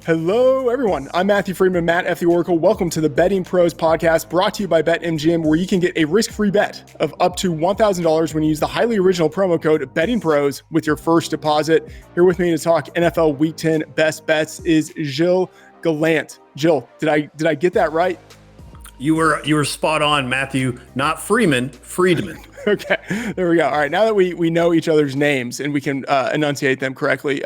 Hello, everyone. I'm Matthew Freedman, Matt F. the Oracle. Welcome to the Betting Pros podcast brought to you by BetMGM, where you can get a risk-free bet of up to $1,000 when you use the highly original promo code Betting Pros with your first deposit. Here with me to talk NFL Week 10 best bets is Gilles Gallant. Gilles, did I get that right? You were spot on, Matthew. Not Freeman, Freedman. Okay, there we go. All right, now that we know each other's names and we can enunciate them correctly,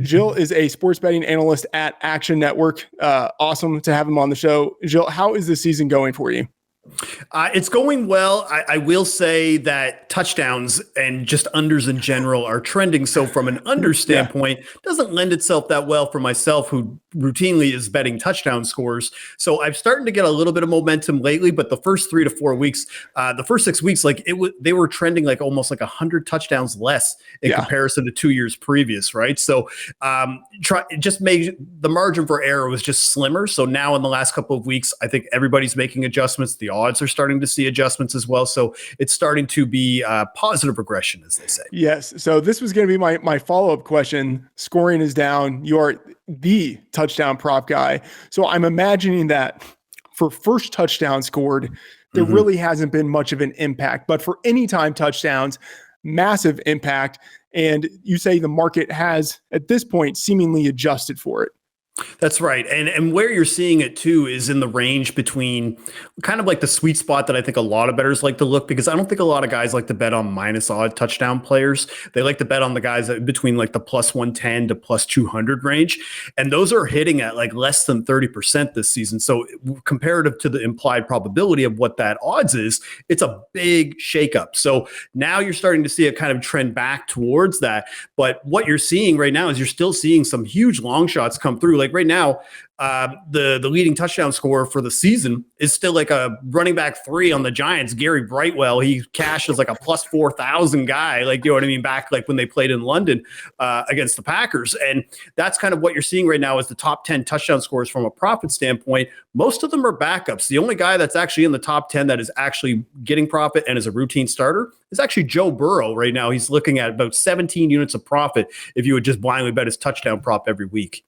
Gilles is a sports betting analyst at Action Network. Awesome to have him on the show. Gilles, how is the season going for you? It's going well. I will say that touchdowns and just unders in general are trending. So from an under standpoint, doesn't lend itself that well for myself, who routinely is betting touchdown scores. So I'm starting to get a little bit of momentum lately, but the first 3 to 4 weeks, the first 6 weeks, they were trending like almost like 100 touchdowns less in comparison to 2 years previous, right? So it just made the margin for error was just slimmer. So now in the last couple of weeks, I think everybody's making adjustments. The odds are starting to see adjustments as well. So it's starting to be positive regression, as they say. Yes. So this was going to be my follow-up question. Scoring is down. You are the touchdown prop guy. So I'm imagining that for first touchdown scored, there really hasn't been much of an impact. But for anytime touchdowns, massive impact. And you say the market has, at this point, seemingly adjusted for it. That's right. And where you're seeing it too is in the range between kind of like the sweet spot that I think a lot of bettors like to look, because I don't think a lot of guys like to bet on minus odd touchdown players. They like to bet on the guys that between like the plus 110 to plus 200 range. And those are hitting at like less than 30% this season. So comparative to the implied probability of what that odds is, it's a big shakeup. So now you're starting to see it kind of trend back towards that. But what you're seeing right now is you're still seeing some huge long shots come through. Like right now, the leading touchdown scorer for the season is still like a running back 3 on the Giants, Gary Brightwell. He cashed as like a plus 4,000 guy, like, you know what I mean, back like when they played in London against the Packers. And that's kind of what you're seeing right now is the top 10 touchdown scorers from a profit standpoint. Most of them are backups. The only guy that's actually in the top 10 that is actually getting profit and is a routine starter is actually Joe Burrow right now. He's looking at about 17 units of profit if you would just blindly bet his touchdown prop every week.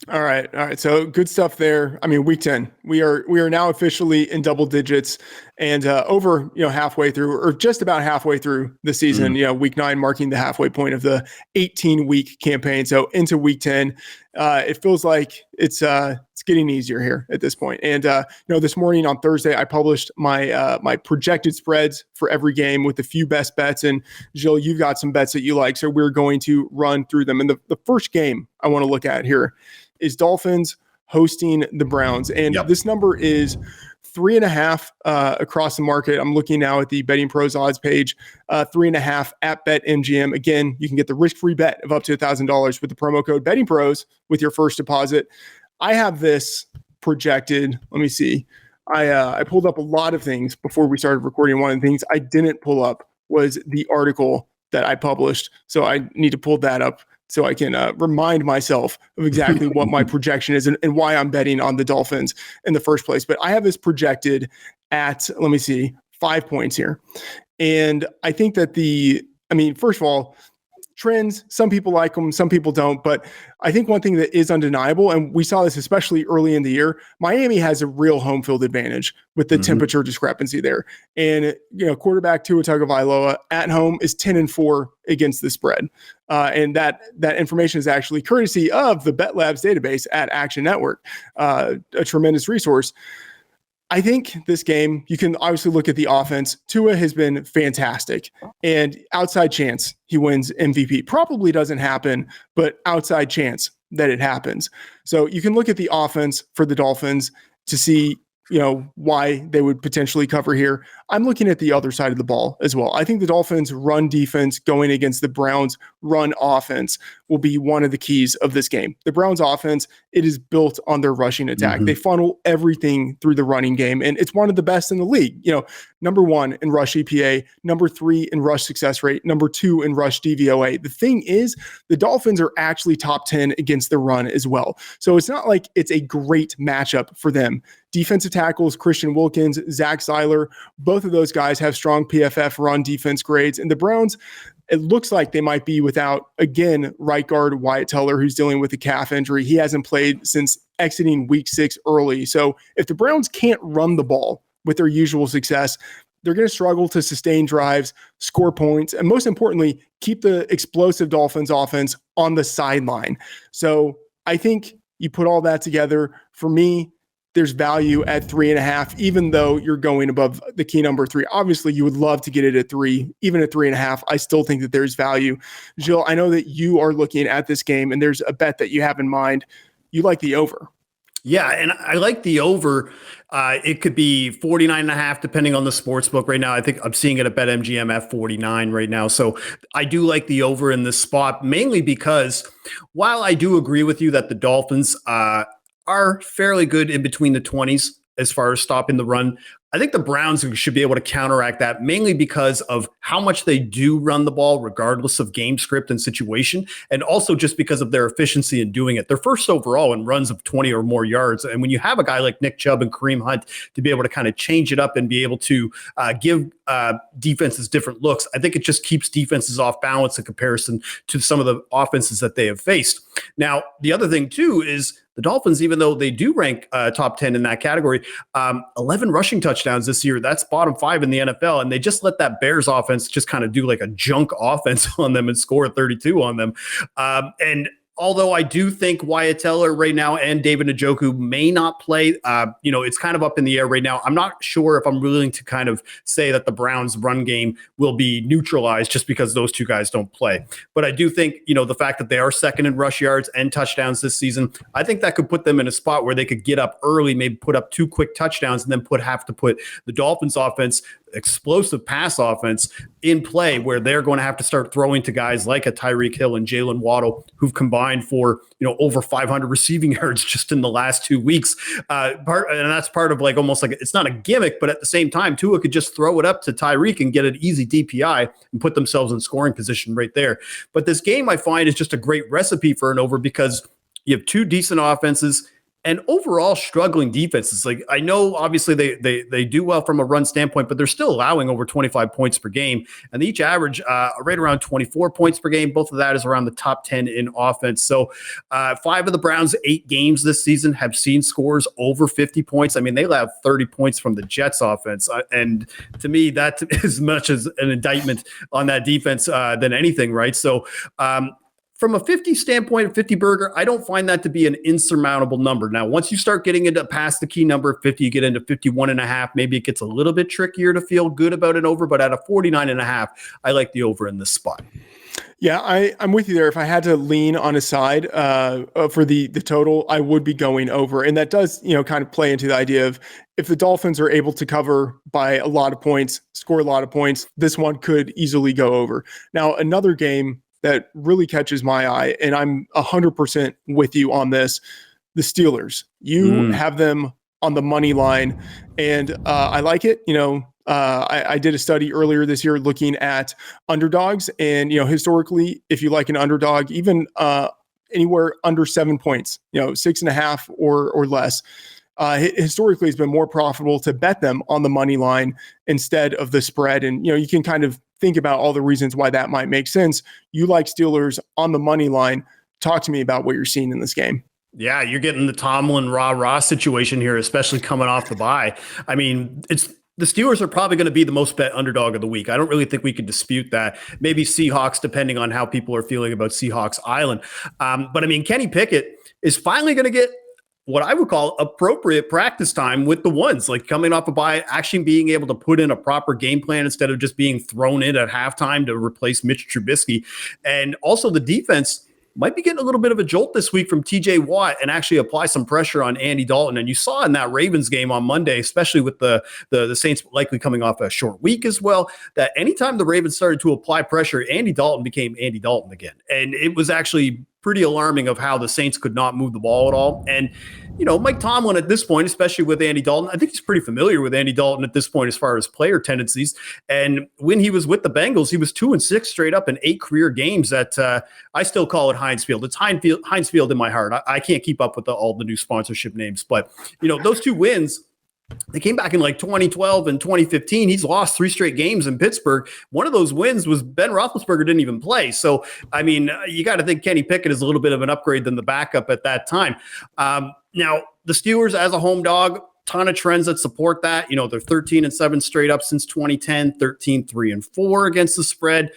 All right. So good stuff there. I mean, week 10, we are now officially in double digits and over, halfway through or just about halfway through the season, week 9 marking the halfway point of the 18-week campaign. So into week 10, it feels like it's getting easier here at this point. And, this morning on Thursday, I published my projected spreads for every game with a few best bets. And Gilles, you've got some bets that you like. So we're going to run through them. And the first game I want to look at here is Dolphins hosting the Browns. And this number is 3.5 across the market. I'm looking now at the Betting Pros odds page, 3.5 at BetMGM. Again, you can get the risk-free bet of up to $1,000 with the promo code Betting Pros with your first deposit. I have this projected. Let me see. I pulled up a lot of things before we started recording. One of the things I didn't pull up was the article that I published. So I need to pull that up so I can remind myself of exactly what my projection is and why I'm betting on the Dolphins in the first place. But I have this projected at, 5 points here. And I think that first of all, trends, some people like them, some people don't. But I think one thing that is undeniable, and we saw this especially early in the year, Miami has a real home field advantage with the temperature discrepancy there. And, quarterback Tua Tagovailoa at home is 10-4 against the spread. And that information is actually courtesy of the Bet Labs database at Action Network, a tremendous resource. I think this game, you can obviously look at the offense. Tua has been fantastic, and outside chance he wins MVP. Probably doesn't happen, but outside chance that it happens. So you can look at the offense for the Dolphins to see, why they would potentially cover here. I'm looking at the other side of the ball as well. I think the Dolphins' run defense going against the Browns' run offense will be one of the keys of this game. The Browns' offense, it is built on their rushing attack. They funnel everything through the running game, and it's one of the best in the league. Number 1 in rush EPA, number 3 in rush success rate, number 2 in rush DVOA. The thing is, the Dolphins are actually top 10 against the run as well. So it's not like it's a great matchup for them. Defensive tackles, Christian Wilkins, Zach Seiler, both of those guys have strong PFF run defense grades. And the Browns, It looks like they might be without, again, right guard Wyatt Teller, who's dealing with a calf injury. He hasn't played since exiting week 6 early. So if the Browns can't run the ball with their usual success, they're going to struggle to sustain drives, score points, and most importantly, keep the explosive Dolphins offense on the sideline. So I think you put all that together. For me, there's value at 3.5, even though you're going above the key number 3. Obviously, you would love to get it at 3, even at 3.5. I still think that there's value. Gilles, I know that you are looking at this game, and there's a bet that you have in mind. You like the over. Yeah, and I like the over. It could be 49.5, depending on the sports book right now. I think I'm seeing it at BetMGM at 49 right now. So I do like the over in this spot, mainly because while I do agree with you that the Dolphins are fairly good in between the 20s as far as stopping the run, I think the Browns should be able to counteract that, mainly because of how much they do run the ball, regardless of game script and situation, and also just because of their efficiency in doing it. They're first overall in runs of 20 or more yards. And when you have a guy like Nick Chubb and Kareem Hunt to be able to kind of change it up and be able to give defenses different looks, I think it just keeps defenses off balance in comparison to some of the offenses that they have faced. Now, the other thing, too, is the Dolphins, even though they do rank top 10 in that category, 11 rushing touchdowns this year. That's bottom 5 in the NFL. And they just let that Bears offense just kind of do like a junk offense on them and score 32 on them. And although I do think Wyatt Teller right now and David Njoku may not play, it's kind of up in the air right now. I'm not sure if I'm willing to kind of say that the Browns run game will be neutralized just because those two guys don't play. But I do think, the fact that they are second in rush yards and touchdowns this season, I think that could put them in a spot where they could get up early, maybe put up 2 quick touchdowns and then have to put the Dolphins offense, explosive pass offense, in play, where they're going to have to start throwing to guys like a Tyreek Hill and Jalen Waddle, who've combined for over 500 receiving yards just in the last 2 weeks. And that's part of almost like, it's not a gimmick, but at the same time, Tua could just throw it up to Tyreek and get an easy DPI and put themselves in scoring position right there. But this game, I find, is just a great recipe for an over because you have 2 decent offenses and overall struggling defenses. Like, I know obviously they do well from a run standpoint, but they're still allowing over 25 points per game, and they each average right around 24 points per game. Both of that is around the top 10 in offense. So 5 of the Browns' 8 games this season have seen scores over 50 points. I mean, they allowed 30 points from the Jets offense. And to me, that is much as an indictment on that defense than anything, right? So from a 50 standpoint, 50 burger, I don't find that to be an insurmountable number. Now, once you start getting into past the key number of 50, you get into 51.5. Maybe it gets a little bit trickier to feel good about an over, but at a 49.5, I like the over in this spot. Yeah, I'm with you there. If I had to lean on a side for the total, I would be going over. And that does, kind of play into the idea of if the Dolphins are able to cover by a lot of points, score a lot of points, this one could easily go over. Now, another game that really catches my eye, and I'm 100% with you on this, the Steelers. You have them on the money line, and I like it. I did a study earlier this year looking at underdogs, and historically, if you like an underdog, even anywhere under 7 points, 6.5 or less, historically it's been more profitable to bet them on the money line instead of the spread. And you can kind of think about all the reasons why that might make sense. You like Steelers on the money line. Talk to me about what you're seeing in this game. Yeah, you're getting the Tomlin rah-rah situation here, especially coming off the bye. I mean, the Steelers are probably going to be the most bet underdog of the week. I don't really think we could dispute that. Maybe Seahawks, depending on how people are feeling about Seahawks Island. But I mean, Kenny Pickett is finally going to get what I would call appropriate practice time with the ones, like coming off a bye, actually being able to put in a proper game plan instead of just being thrown in at halftime to replace Mitch Trubisky. And also the defense might be getting a little bit of a jolt this week from TJ Watt and actually apply some pressure on Andy Dalton. And you saw in that Ravens game on Monday, especially with the Saints likely coming off a short week as well, that anytime the Ravens started to apply pressure, Andy Dalton became Andy Dalton again. And it was actually pretty alarming of how the Saints could not move the ball at all. And, Mike Tomlin at this point, especially with Andy Dalton, I think he's pretty familiar with Andy Dalton at this point as far as player tendencies. And when he was with the Bengals, he was 2-6 straight up in 8 career games that I still call it Heinz Field. It's Heinz Field in my heart. I can't keep up with all the new sponsorship names, but those 2 wins, They came back in like 2012 and 2015. He's lost 3 straight games in Pittsburgh. One of those wins was Ben Roethlisberger didn't even play. So, I mean, you got to think Kenny Pickett is a little bit of an upgrade than the backup at that time. Now, the Steelers as a home dog, ton of trends that support that. You know, they're 13-7 straight up since 2010, 13-3-4 against the spread.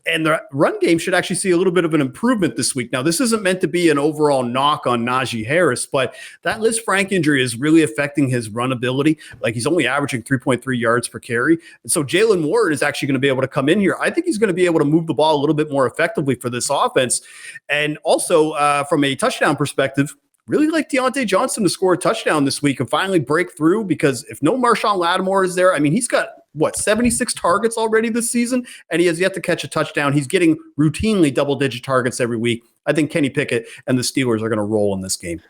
And the run game should actually see a little bit of an improvement this week. Now, this isn't meant to be an overall knock on Najee Harris, but that Liz Frank injury is really affecting his run ability. Like, he's only averaging 3.3 yards per carry. And so Jalen Ward is actually going to be able to come in here. I think he's going to be able to move the ball a little bit more effectively for this offense. And also from a touchdown perspective, really like Deontay Johnson to score a touchdown this week and finally break through, because if no Marshawn Lattimore is there, I mean, he's got 76 targets already this season, and he has yet to catch a touchdown. He's getting routinely double-digit targets every week. I think Kenny Pickett and the Steelers are going to roll in this game.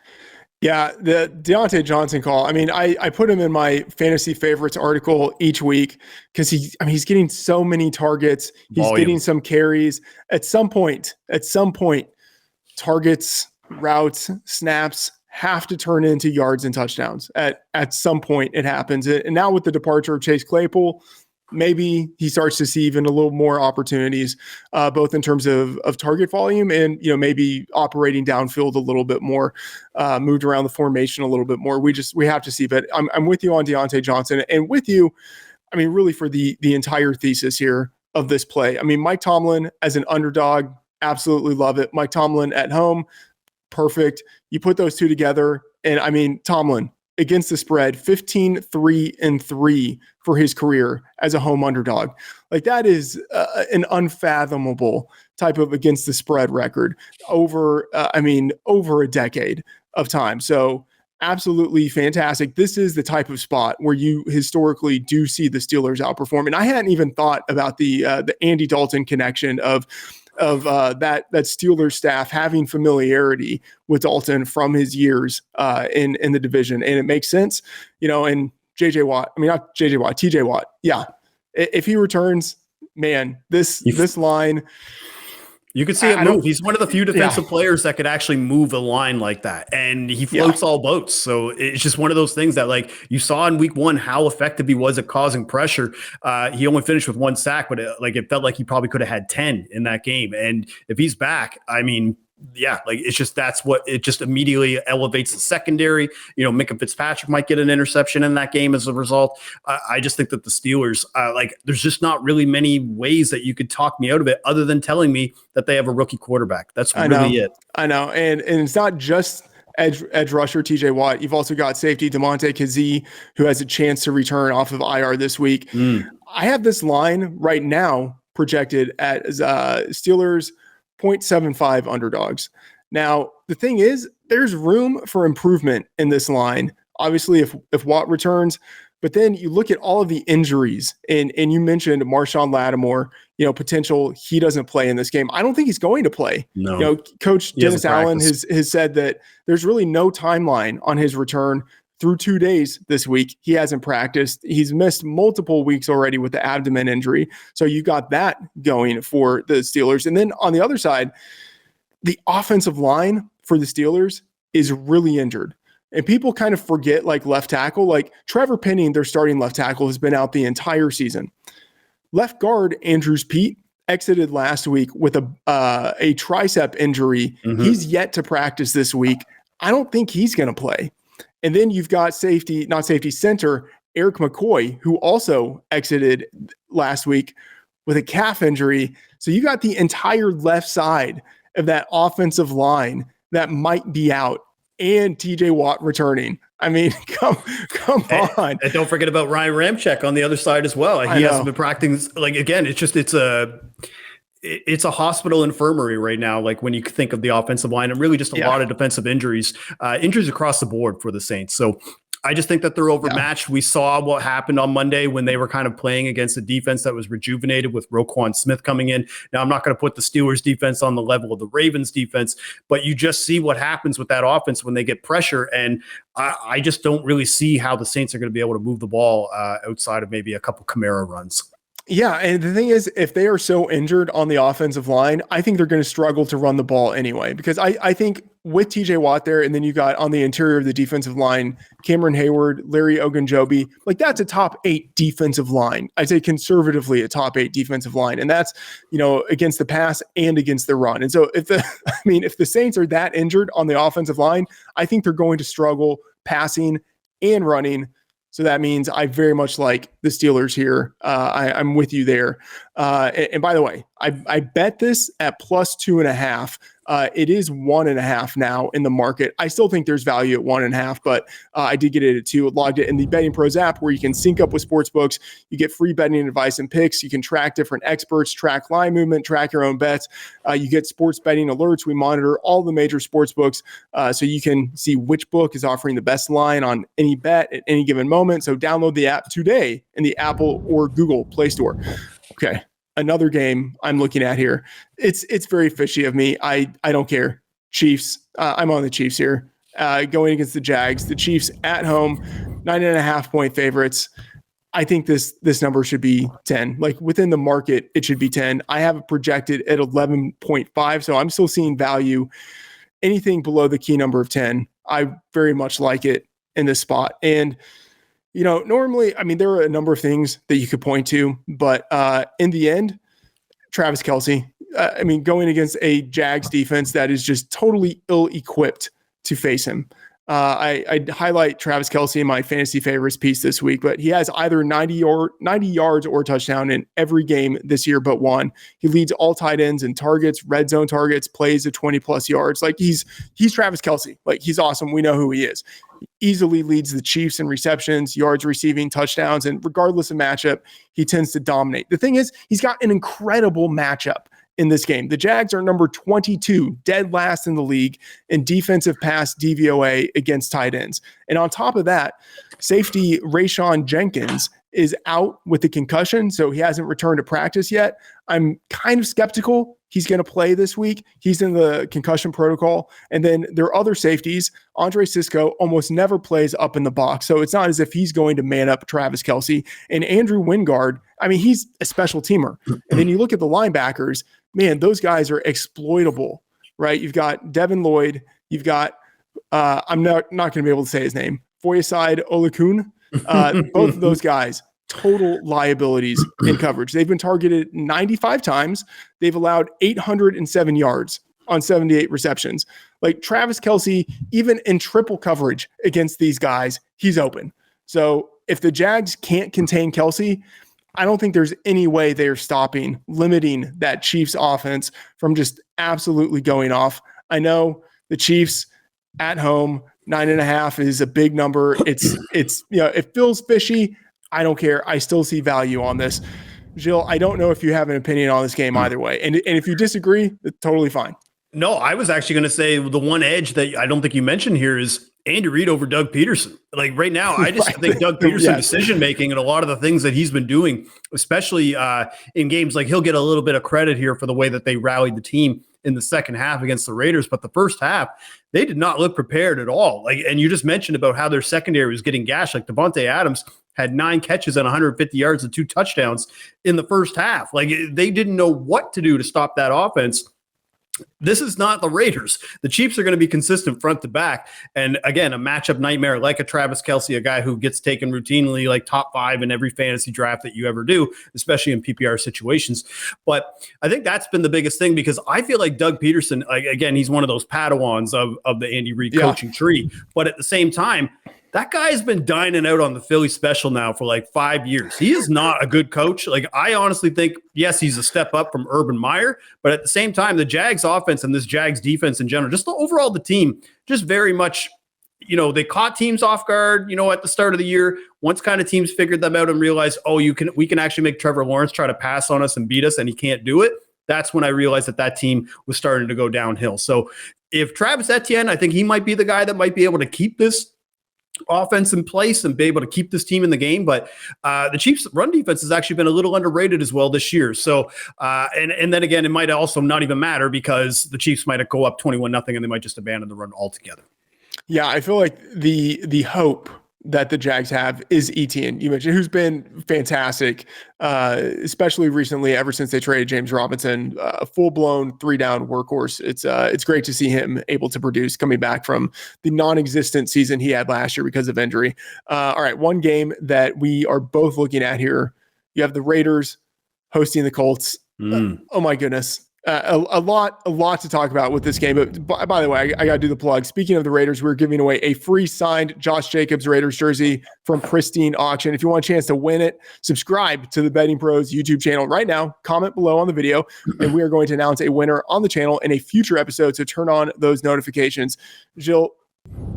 Yeah, the Deontay Johnson call. I mean, I put him in my fantasy favorites article each week because he's getting so many targets. He's getting some carries. At some point, targets, routes, snaps have to turn into yards and touchdowns. At some point it happens. And now with the departure of Chase Claypool, maybe he starts to see even a little more opportunities, both in terms of target volume and, maybe operating downfield a little bit more, moved around the formation a little bit more. We have to see, but I'm with you on Deontay Johnson, and with you, I mean, really for the entire thesis here of this play. I mean, Mike Tomlin as an underdog, absolutely love it. Mike Tomlin at home, perfect. You put those two together, and I mean, Tomlin against the spread, 15-3-3 for his career as a home underdog. Like, that is an unfathomable type of against the spread record over a decade of time. So absolutely fantastic. This is the type of spot where you historically do see the Steelers outperform. And I hadn't even thought about the Andy Dalton connection of that Steelers staff having familiarity with Dalton from his years in the division. And it makes sense, and TJ Watt. Yeah. If he returns, man, this line, you could see it move. He's one of the few defensive players that could actually move a line like that. And he floats all boats. So it's just one of those things that, like, you saw in week 1 how effective he was at causing pressure. He only finished with 1 sack, but it felt like he probably could have had 10 in that game. And if he's back, I mean, it's just, it just immediately elevates the secondary. Minka Fitzpatrick might get an interception in that game as a result. I just think that the Steelers, there's just not really many ways that you could talk me out of it other than telling me that they have a rookie quarterback. That's really it. I know. And it's not just edge rusher TJ Watt. You've also got safety Damontae Kazee, who has a chance to return off of IR this week. I have this line right now projected as Steelers 0.75 underdogs. Now, the thing is, there's room for improvement in this line. Obviously, if Watt returns, but then you look at all of the injuries, and you mentioned Marshawn Lattimore, potential he doesn't play in this game. I don't think he's going to play. No. Coach Dennis Allen has said that there's really no timeline on his return through 2 days this week. He hasn't practiced. He's missed multiple weeks already with the abdomen injury. So you got that going for the Steelers. And then on the other side, the offensive line for the Steelers is really injured. And people kind of forget, like, left tackle, like Trevor Penning, their starting left tackle, has been out the entire season. Left guard Andrews Pete exited last week with a tricep injury. He's yet to practice this week. I don't think he's going to play. And then you've got center Eric McCoy, who also exited last week with a calf injury. So you got the entire left side of that offensive line that might be out, and TJ Watt returning. I mean, come on. And don't forget about Ryan Ramczyk on the other side as well. He hasn't been practicing. Like, again, it's a hospital infirmary right now. Like, when you think of the offensive line, and really just a lot of defensive injuries across the board for the Saints. So I just think that they're overmatched. We saw what happened on Monday when they were kind of playing against a defense that was rejuvenated with Roquan Smith coming in. Now, I'm not going to put the Steelers defense on the level of the Ravens defense, but you just see what happens with that offense when they get pressure. And I just don't really see how the Saints are going to be able to move the ball outside of maybe a couple Kamara runs. Yeah, and the thing is, if they are so injured on the offensive line, I think they're going to struggle to run the ball anyway. Because I think with TJ Watt there, and then you got on the interior of the defensive line, Cameron Hayward, Larry Ogunjobi, like that's a top 8 defensive line. I'd say conservatively a top 8 defensive line, and that's against the pass and against the run. And so if the Saints are that injured on the offensive line, I think they're going to struggle passing and running. So that means I very much like the Steelers here. I'm with you there. And by the way, I bet this at +2.5. It is 1.5 now in the market. I still think there's value at 1.5, but I did get it at 2. Logged it in the Betting Pros app where you can sync up with sportsbooks. You get free betting advice and picks. You can track different experts, track line movement, track your own bets. You get sports betting alerts. We monitor all the major sportsbooks so you can see which book is offering the best line on any bet at any given moment. So download the app today in the Apple or Google Play Store. Okay. Another game I'm looking at here. It's very fishy of me. I don't care. Chiefs. I'm on the Chiefs here. Going against the Jags. The Chiefs at home, 9.5 point favorites. I think this number should be 10. Like within the market, it should be 10. I have it projected at 11.5. So I'm still seeing value. Anything below the key number of 10, I very much like it in this spot. And normally, there are a number of things that you could point to, but in the end, Travis Kelce, going against a Jags defense that is just totally ill-equipped to face him. I highlight Travis Kelce in my fantasy favorites piece this week, but he has either 90 yards or a touchdown in every game this year but one. He leads all tight ends in targets, red zone targets, plays at 20+ yards. Like he's Travis Kelce. Like he's awesome. We know who he is. He easily leads the Chiefs in receptions, yards receiving, touchdowns, and regardless of matchup, he tends to dominate. The thing is, he's got an incredible matchup in this game. The Jags are number 22, dead last in the league in defensive pass DVOA against tight ends. And on top of that, safety Rayshon Jenkins is out with the concussion, so he hasn't returned to practice yet. I'm kind of skeptical he's going to play this week. He's in the concussion protocol. And then there are other safeties. Andre Sisco almost never plays up in the box, so it's not as if he's going to man up Travis Kelce. And Andrew Wingard, he's a special teamer. And then you look at the linebackers, man, those guys are exploitable, right? You've got Devin Lloyd. You've got, I'm not going to be able to say his name, Foyeside Olakun. Both of those guys, total liabilities in coverage. They've been targeted 95 times. They've allowed 807 yards on 78 receptions. Like Travis Kelce, even in triple coverage against these guys, he's open. So if the Jags can't contain Kelce, I don't think there's any way they're limiting that Chiefs offense from just absolutely going off. I know the Chiefs at home, 9.5 is a big number. It's it feels fishy. I don't care. I still see value on this. Gilles, I don't know if you have an opinion on this game either way. And if you disagree, it's totally fine. No, I was actually going to say the one edge that I don't think you mentioned here is Andy Reid over Doug Peterson. Like right now, I just think Doug Peterson decision-making and a lot of the things that he's been doing, especially in games, like he'll get a little bit of credit here for the way that they rallied the team in the second half against the Raiders. But the first half, they did not look prepared at all. Like, and you just mentioned about how their secondary was getting gashed. Like Devontae Adams had 9 catches and 150 yards and 2 touchdowns in the first half. Like they didn't know what to do to stop that offense. This is not the Raiders. The Chiefs are going to be consistent front to back. And again, a matchup nightmare like a Travis Kelce, a guy who gets taken routinely like top 5 in every fantasy draft that you ever do, especially in PPR situations. But I think that's been the biggest thing because I feel like Doug Peterson, again, he's one of those Padawans of the Andy Reid coaching tree. But at the same time, that guy's been dining out on the Philly special now for like 5 years. He is not a good coach. Like I honestly think, yes, he's a step up from Urban Meyer, but at the same time, the Jags offense and this Jags defense in general, just overall the team, just very much, they caught teams off guard, at the start of the year. Once kind of teams figured them out and realized, we can actually make Trevor Lawrence try to pass on us and beat us, and he can't do it. That's when I realized that team was starting to go downhill. So if Travis Etienne, I think he might be the guy that might be able to keep this offense in place and be able to keep this team in the game. But the Chiefs run defense has actually been a little underrated as well this year. So, and then again, it might also not even matter because the Chiefs might go up 21-0 and they might just abandon the run altogether. Yeah. I feel like the hope that the Jags have is Etienne, you mentioned, who's been fantastic, especially recently, ever since they traded James Robinson, a full-blown 3-down workhorse. It's great to see him able to produce coming back from the non-existent season he had last year because of injury. All right, one game that we are both looking at here. You have the Raiders hosting the Colts. Oh my goodness. A lot to talk about with this game. But by the way, I got to do the plug. Speaking of the Raiders, we're giving away a free signed Josh Jacobs Raiders jersey from Pristine Auction. If you want a chance to win it, subscribe to the Betting Pros YouTube channel right now. Comment below on the video, and we are going to announce a winner on the channel in a future episode. So turn on those notifications. Gilles,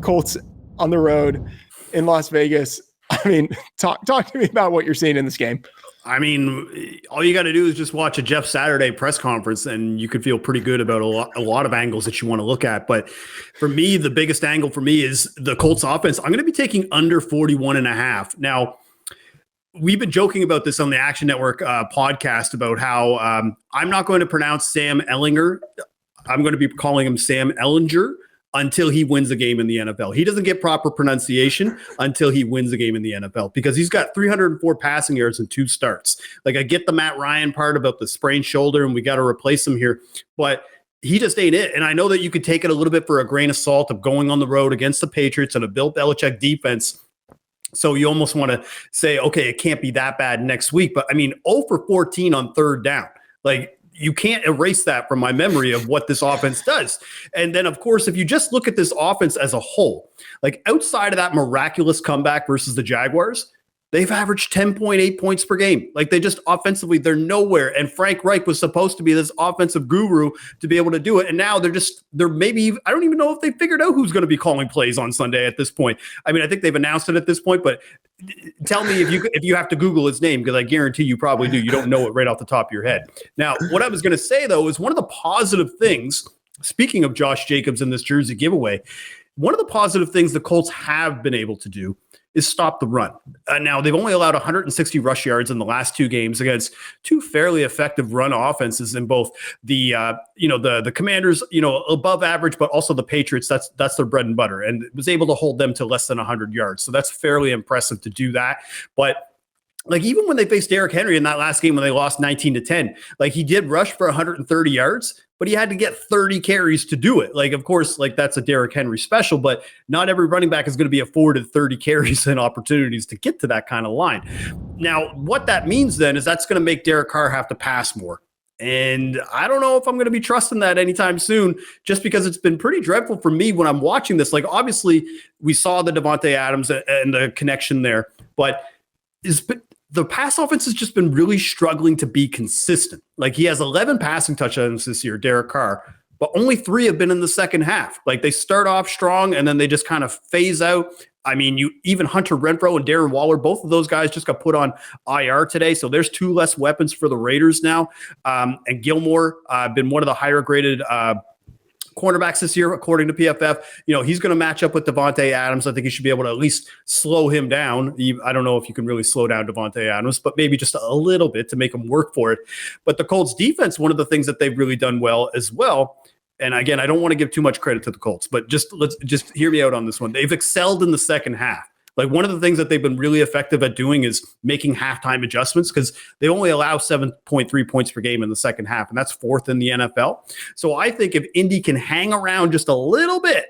Colts on the road in Las Vegas. I mean, talk to me about what you're seeing in this game. I mean, all you got to do is just watch a Jeff Saturday press conference and you could feel pretty good about a lot of angles that you want to look at. But for me, the biggest angle for me is the Colts offense. I'm going to be taking under 41.5. Now, we've been joking about this on the Action Network podcast about how I'm not going to pronounce Sam Ellinger. I'm going to be calling him Sam Ellinger until he wins a game in the NFL. He doesn't get proper pronunciation until he wins a game in the NFL because he's got 304 passing yards and 2 starts. Like, I get the Matt Ryan part about the sprained shoulder and we got to replace him here, but he just ain't it. And I know that you could take it a little bit for a grain of salt of going on the road against the Patriots and a Bill Belichick defense. So you almost want to say, okay, it can't be that bad next week. But I mean, 0 for 14 on 3rd down. Like, you can't erase that from my memory of what this offense does. And then, of course, if you just look at this offense as a whole, like outside of that miraculous comeback versus the Jaguars, they've averaged 10.8 points per game. Like, they just offensively, they're nowhere. And Frank Reich was supposed to be this offensive guru to be able to do it. And now they're maybe, I don't even know if they figured out who's going to be calling plays on Sunday at this point. I mean, I think they've announced it at this point, but tell me if you have to Google his name, because I guarantee you probably do. You don't know it right off the top of your head. Now, what I was going to say, though, is one of the positive things, speaking of Josh Jacobs in this jersey giveaway, one of the positive things the Colts have been able to do is stop the run. Now, they've only allowed 160 rush yards in the last 2 games against 2 fairly effective run offenses in both the Commanders, above average, but also the Patriots. That's their bread and butter, and was able to hold them to less than 100 yards. So that's fairly impressive to do that. But like, even when they faced Derrick Henry in that last game when they lost 19-10, like, he did rush for 130 yards, but he had to get 30 carries to do it. Like, of course, like, that's a Derrick Henry special, but not every running back is going to be afforded 30 carries and opportunities to get to that kind of line. Now, what that means then is that's going to make Derek Carr have to pass more. And I don't know if I'm going to be trusting that anytime soon, just because it's been pretty dreadful for me when I'm watching this. Like, obviously, we saw the Davante Adams and the connection there, but the pass offense has just been really struggling to be consistent. Like, he has 11 passing touchdowns this year, Derek Carr, but only 3 have been in the second half. Like, they start off strong and then they just kind of phase out. I mean, even Hunter Renfrow and Darren Waller, both of those guys just got put on IR today. So there's 2 less weapons for the Raiders now. And Gilmore been one of the higher graded cornerbacks this year, according to PFF. He's going to match up with Davante Adams. I think he should be able to at least slow him down. I don't know if you can really slow down Davante Adams, but maybe just a little bit to make him work for it. But the Colts defense, one of the things that they've really done well as well, and again, I don't want to give too much credit to the Colts, but let's hear me out on this one. They've excelled in the second half. Like, one of the things that they've been really effective at doing is making halftime adjustments, because they only allow 7.3 points per game in the second half, and that's 4th in the NFL. So I think if Indy can hang around just a little bit,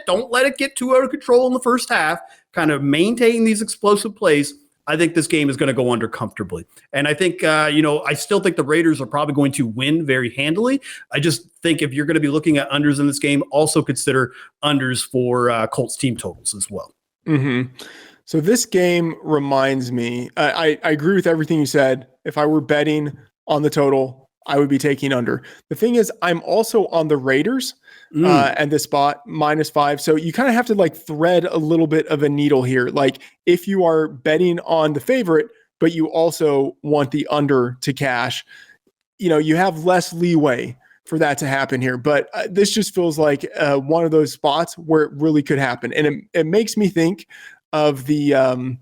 don't let it get too out of control in the first half, kind of maintain these explosive plays, I think this game is going to go under comfortably. And I think, I still think the Raiders are probably going to win very handily. I just think if you're going to be looking at unders in this game, also consider unders for Colts team totals as well. Mm-hmm. So this game reminds me, I agree with everything you said. If I were betting on the total, I would be taking under. The thing is, I'm also on the Raiders and the spot -5. So you kind of have to like thread a little bit of a needle here. Like, if you are betting on the favorite, but you also want the under to cash, you have less leeway for that to happen here. But this just feels like one of those spots where it really could happen. And it makes me think of the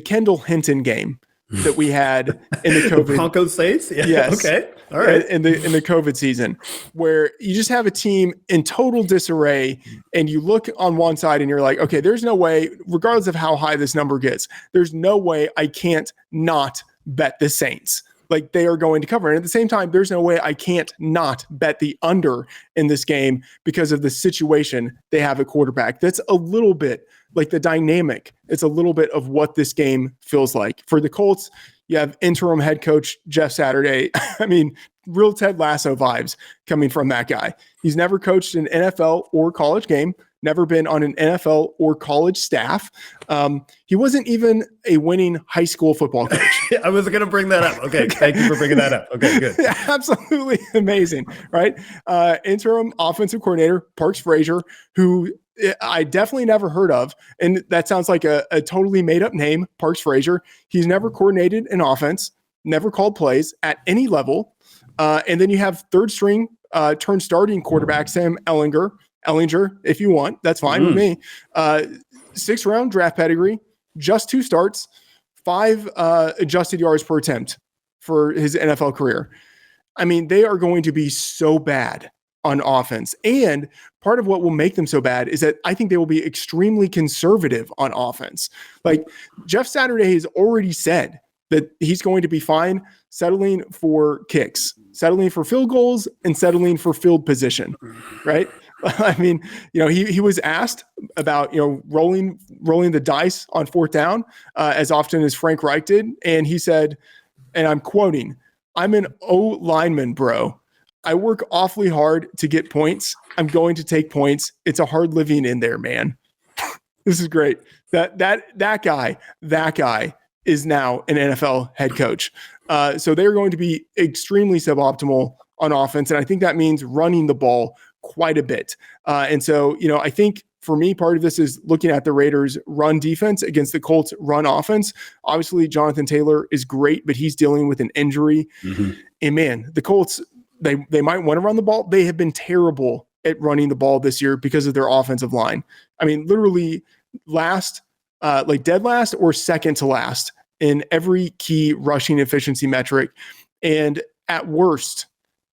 Kendall Hinton game that we had in the COVID. The Broncos Saints? Yeah. Yes. Okay. All right. In the COVID season, where you just have a team in total disarray, and you look on one side and you're like, okay, there's no way, regardless of how high this number gets, there's no way I can't not bet the Saints. Like, they are going to cover. And at the same time, there's no way I can't not bet the under in this game because of the situation they have at quarterback. That's a little bit like the dynamic. It's a little bit of what this game feels like. For the Colts, you have interim head coach Jeff Saturday. I mean, real Ted Lasso vibes coming from that guy. He's never coached an NFL or college game, never been on an NFL or college staff. He wasn't even a winning high school football coach. I was going to bring that up. Okay. Thank you for bringing that up. Okay, good. Yeah, absolutely amazing, right? Interim offensive coordinator, Parks Frazier, who I definitely never heard of. And that sounds like a totally made up name, Parks Frazier. He's never coordinated an offense, never called plays at any level. And then you have third string turned starting quarterback, Sam Ellinger, if you want, that's fine with me. 6th round draft pedigree, just 2 starts, 5 adjusted yards per attempt for his NFL career. I mean, they are going to be so bad on offense. And part of what will make them so bad is that I think they will be extremely conservative on offense. Like, Jeff Saturday has already said that he's going to be fine settling for kicks, settling for field goals, and settling for field position, right? I mean, he was asked about, rolling the dice on 4th down as often as Frank Reich did. And he said, and I'm quoting, "I'm an O lineman, bro. I work awfully hard to get points. I'm going to take points. It's a hard living in there, man." This is great. That guy is now an NFL head coach. So they're going to be extremely suboptimal on offense. And I think that means running the ball quite a bit. And so, I think for me, part of this is looking at the Raiders' run defense against the Colts' run offense. Obviously, Jonathan Taylor is great, but he's dealing with an injury. Mm-hmm. And man, the Colts, they might want to run the ball. They have been terrible at running the ball this year because of their offensive line. I mean, literally dead last or second to last in every key rushing efficiency metric. And at worst,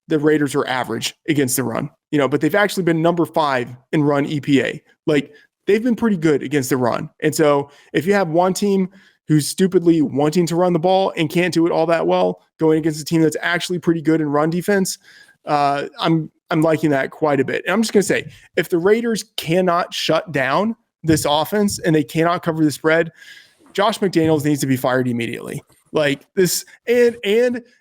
the Raiders are average against the run, but they've actually been number 5 in run EPA. Like, they've been pretty good against the run. And so if you have one team who's stupidly wanting to run the ball and can't do it all that well, going against a team that's actually pretty good in run defense, I'm liking that quite a bit. And I'm just going to say, if the Raiders cannot shut down this offense and they cannot cover the spread, Josh McDaniels needs to be fired immediately. Like this, and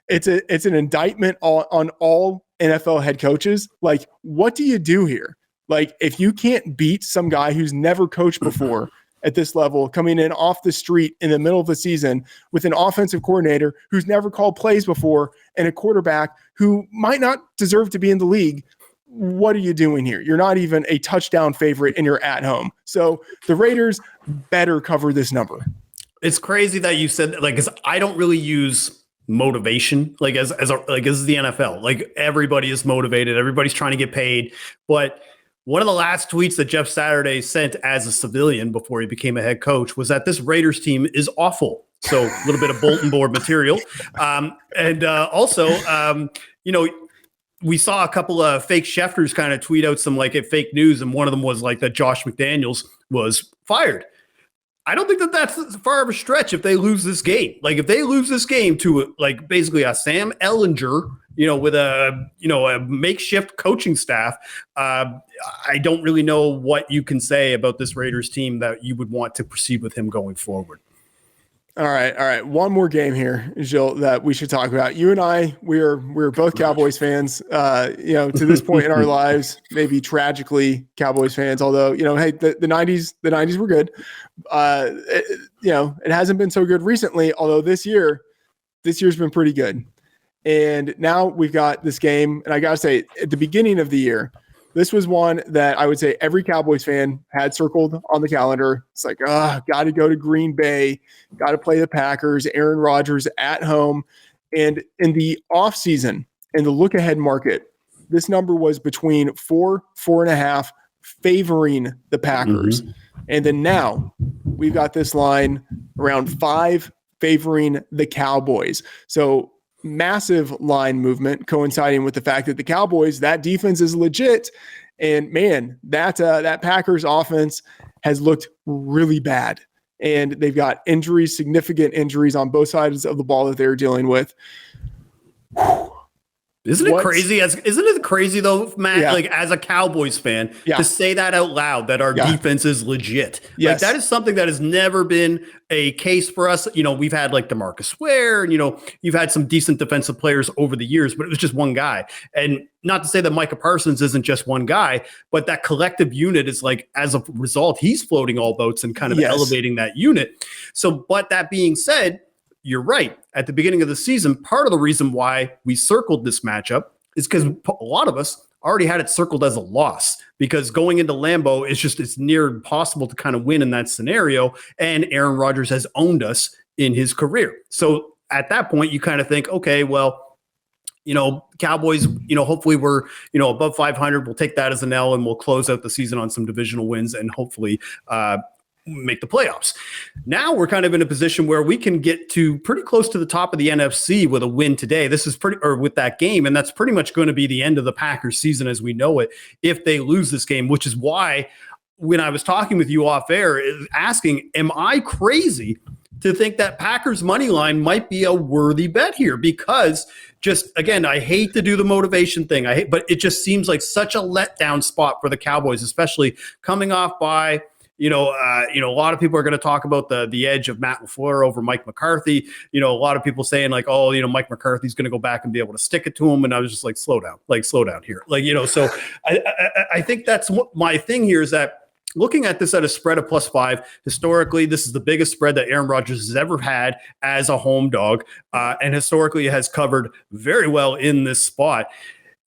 it's an indictment on all NFL head coaches. Like, what do you do here? Like, if you can't beat some guy who's never coached before at this level, coming in off the street in the middle of the season with an offensive coordinator who's never called plays before and a quarterback who might not deserve to be in the league, what are you doing here? You're not even a touchdown favorite and you're at home. So the Raiders better cover this number. It's crazy that you said that, like, because I don't really use motivation, like as the NFL. Like, everybody is motivated, everybody's trying to get paid. But one of the last tweets that Jeff Saturday sent as a civilian before he became a head coach was that this Raiders team is awful. So a little bit of bulletin board material. We saw a couple of fake Schefters kind of tweet out some fake news, and one of them was like that Josh McDaniels was fired. I don't think that that's far of a stretch if they lose this game. Like, if they lose this game to basically a Sam Ellinger, with a makeshift coaching staff, I don't really know what you can say about this Raiders team that you would want to proceed with him going forward. All right. One more game here, Gilles, that we should talk about. You and I, we're both Cowboys fans, to this point in our lives, maybe tragically Cowboys fans, although, hey, the 90s were good. It hasn't been so good recently, although this year's been pretty good. And now we've got this game, and I got to say, at the beginning of the year, this was one that I would say every Cowboys fan had circled on the calendar. It's like, got to go to Green Bay, got to play the Packers, Aaron Rodgers at home. And in the offseason, in the look-ahead market, this number was between 4.5, favoring the Packers. Mm-hmm. And then now we've got this line around 5, favoring the Cowboys. So massive line movement coinciding with the fact that the Cowboys, that defense is legit. And man, that Packers offense has looked really bad. And they've got injuries, significant injuries on both sides of the ball that they're dealing with. Isn't it crazy? Isn't it crazy though, Matt? Yeah. Like as a Cowboys fan, to say that out loud, that our defense is legit. Yes. Like that is something that has never been a case for us. You know, we've had like DeMarcus Ware, and you know, you've had some decent defensive players over the years, but it was just one guy. And not to say that Micah Parsons isn't just one guy, but that collective unit is like, as a result, he's floating all boats and kind of elevating that unit. So, but that being said, you're right. At the beginning of the season, part of the reason why we circled this matchup is because a lot of us already had it circled as a loss, because going into Lambeau, it's near impossible to kind of win in that scenario. And Aaron Rodgers has owned us in his career. So at that point, you kind of think, okay, well, you know, Cowboys, you know, hopefully we're, you know, above 500. We'll take that as an L and we'll close out the season on some divisional wins and hopefully, make the playoffs. Now we're kind of in a position where we can get to pretty close to the top of the NFC with a win today. This is with that game. And that's pretty much going to be the end of the Packers season as we know it, if they lose this game, which is why when I was talking with you off air, asking, am I crazy to think that Packers money line might be a worthy bet here? Because just, again, I hate to do the motivation thing. But it just seems like such a letdown spot for the Cowboys, especially coming off by, a lot of people are going to talk about the edge of Matt LaFleur over Mike McCarthy. You know, a lot of people saying like, oh, Mike McCarthy's going to go back and be able to stick it to him. And I was just like, slow down here. So I think that's what my thing here is, that looking at this at a spread of +5, historically, this is the biggest spread that Aaron Rodgers has ever had as a home dog. And historically has covered very well in this spot.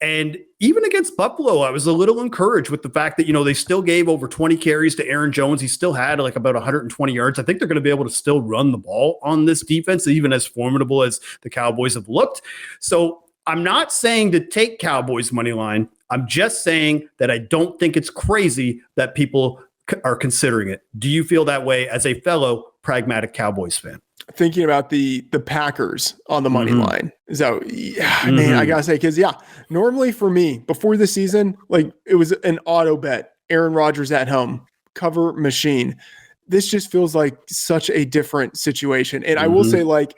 And even against Buffalo, I was a little encouraged with the fact that, they still gave over 20 carries to Aaron Jones. He still had like about 120 yards. I think they're going to be able to still run the ball on this defense, even as formidable as the Cowboys have looked. So I'm not saying to take Cowboys money line. I'm just saying that I don't think it's crazy that people are considering it. Do you feel that way as a fellow pragmatic Cowboys fan? Thinking about the Packers on the money line. So, man, I gotta say, because normally for me before the season, like it was an auto bet. Aaron Rodgers at home, cover machine. This just feels like such a different situation. And I will say, like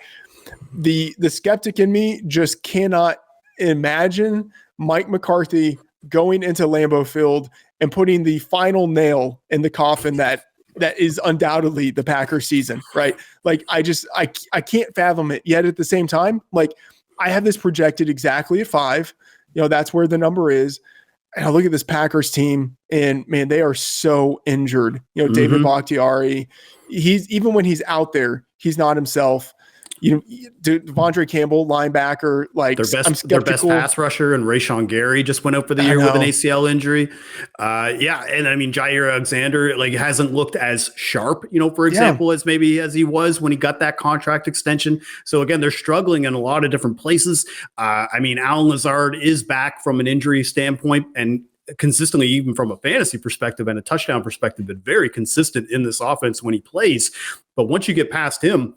the skeptic in me just cannot imagine Mike McCarthy going into Lambeau Field and putting the final nail in the coffin that is undoubtedly the Packers season, right? Like I can't fathom it. Yet at the same time, like I have this projected exactly at 5. That's where the number is. And I look at this Packers team, and man, they are so injured. David Bakhtiari, even when he's out there, he's not himself. Devondre Campbell, linebacker, like their best pass rusher, and Rashawn Gary just went out for the year with an ACL injury. And I mean Jair Alexander hasn't looked as sharp, for example, as he was when he got that contract extension. So again, they're struggling in a lot of different places. Allen Lazard is back from an injury standpoint, and consistently, even from a fantasy perspective and a touchdown perspective, but very consistent in this offense when he plays. But once you get past him,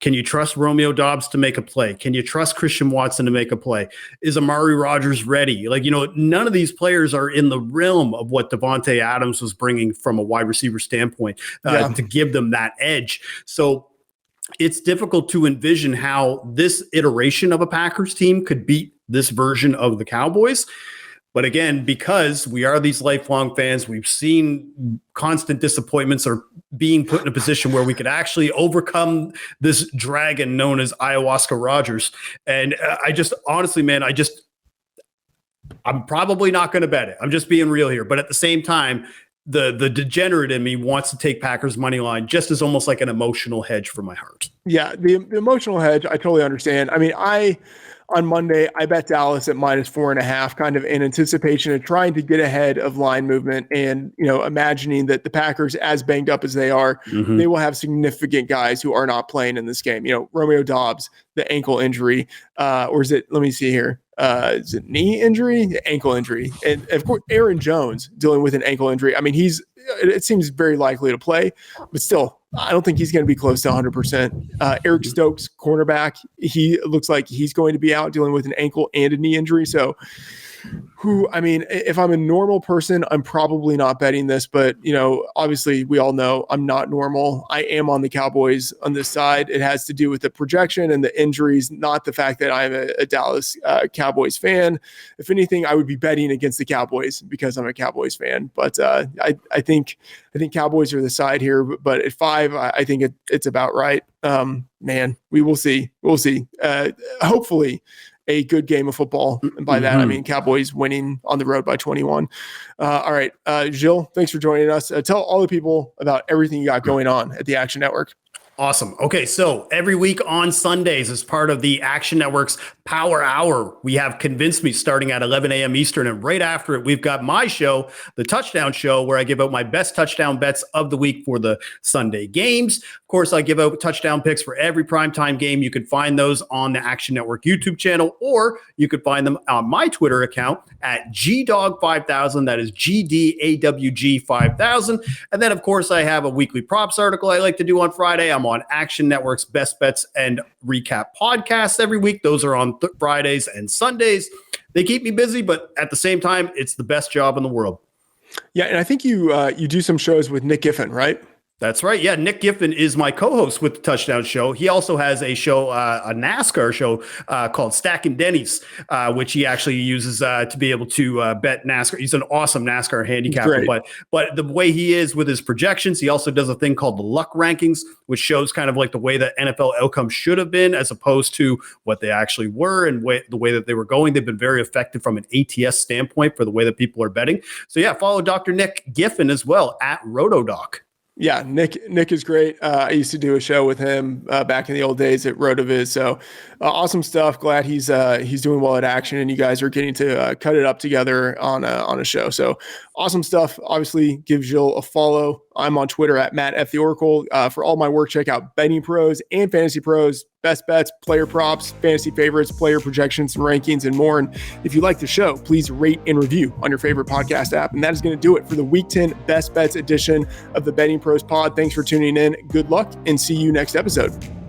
can you trust Romeo Doubs to make a play? Can you trust Christian Watson to make a play? Is Amari Rodgers ready? None of these players are in the realm of what Devontae Adams was bringing from a wide receiver standpoint to give them that edge. So it's difficult to envision how this iteration of a Packers team could beat this version of the Cowboys. But again, because we are these lifelong fans, we've seen constant disappointments or being put in a position where we could actually overcome this dragon known as Ayahuasca Rodgers. And I'm probably not going to bet it. I'm just being real here. But at the same time, the degenerate in me wants to take Packers money line just as almost like an emotional hedge for my heart. Yeah, the emotional hedge, I totally understand. On Monday, I bet Dallas at -4.5, kind of in anticipation of trying to get ahead of line movement and, imagining that the Packers, as banged up as they are, they will have significant guys who are not playing in this game. Romeo Doubs, the ankle injury, or is it, let me see here. Is it knee injury? Ankle injury. And of course, Aaron Jones dealing with an ankle injury. It seems very likely to play, but still, I don't think he's going to be close to 100%. Eric Stokes, cornerback, he looks like he's going to be out dealing with an ankle and a knee injury. So if I'm a normal person, I'm probably not betting this, but obviously we all know I'm not normal. I am on the Cowboys on this side. It has to do with the projection and the injuries, not the fact that I'm a Dallas Cowboys fan. If anything, I would be betting against the Cowboys because I'm a Cowboys fan. But I think Cowboys are the side here. But at 5, I think it's about right. Man, we will see. We'll see. Hopefully a good game of football. And by that, I mean Cowboys winning on the road by 21. All right. Gilles, thanks for joining us. Tell all the people about everything you got going on at the Action Network. Awesome. Okay, so every week on Sundays, as part of the Action Network's Power Hour, we have Convince Me starting at 11 a.m. Eastern. And right after it, we've got my show, The Touchdown Show, where I give out my best touchdown bets of the week for the Sunday games. Of course, I give out touchdown picks for every primetime game. You can find those on the Action Network YouTube channel, or you could find them on my Twitter account at GDawg5000. That is GDAWG5000. And then, of course, I have a weekly props article I like to do on Friday. I'm on Action Network's Best Bets and Recap podcasts every week. Those are on Fridays and Sundays. They keep me busy, but at the same time, it's the best job in the world. Yeah, and I think you do some shows with Nick Giffen, right? That's right. Yeah, Nick Giffen is my co-host with the Touchdown Show. He also has a show, a NASCAR show called Stacking Denny's, which he actually uses to be able to bet NASCAR. He's an awesome NASCAR handicapper, but the way he is with his projections, he also does a thing called the Luck Rankings, which shows kind of like the way that NFL outcomes should have been as opposed to what they actually were and the way that they were going. They've been very effective from an ATS standpoint for the way that people are betting. So yeah, follow Dr. Nick Giffen as well at RotoDoc. Yeah, Nick is great. I used to do a show with him back in the old days at RotoViz. So awesome stuff. Glad he's doing well at Action, and you guys are getting to cut it up together on a show. So awesome stuff. Obviously, give Gilles a follow. I'm on Twitter at Matt F. The Oracle. For all my work, check out Betting Pros and Fantasy Pros, best bets, player props, fantasy favorites, player projections, and rankings, and more. And if you like the show, please rate and review on your favorite podcast app. And that is going to do it for the Week 10 Best Bets edition of the Betting Pros pod. Thanks for tuning in. Good luck, and see you next episode.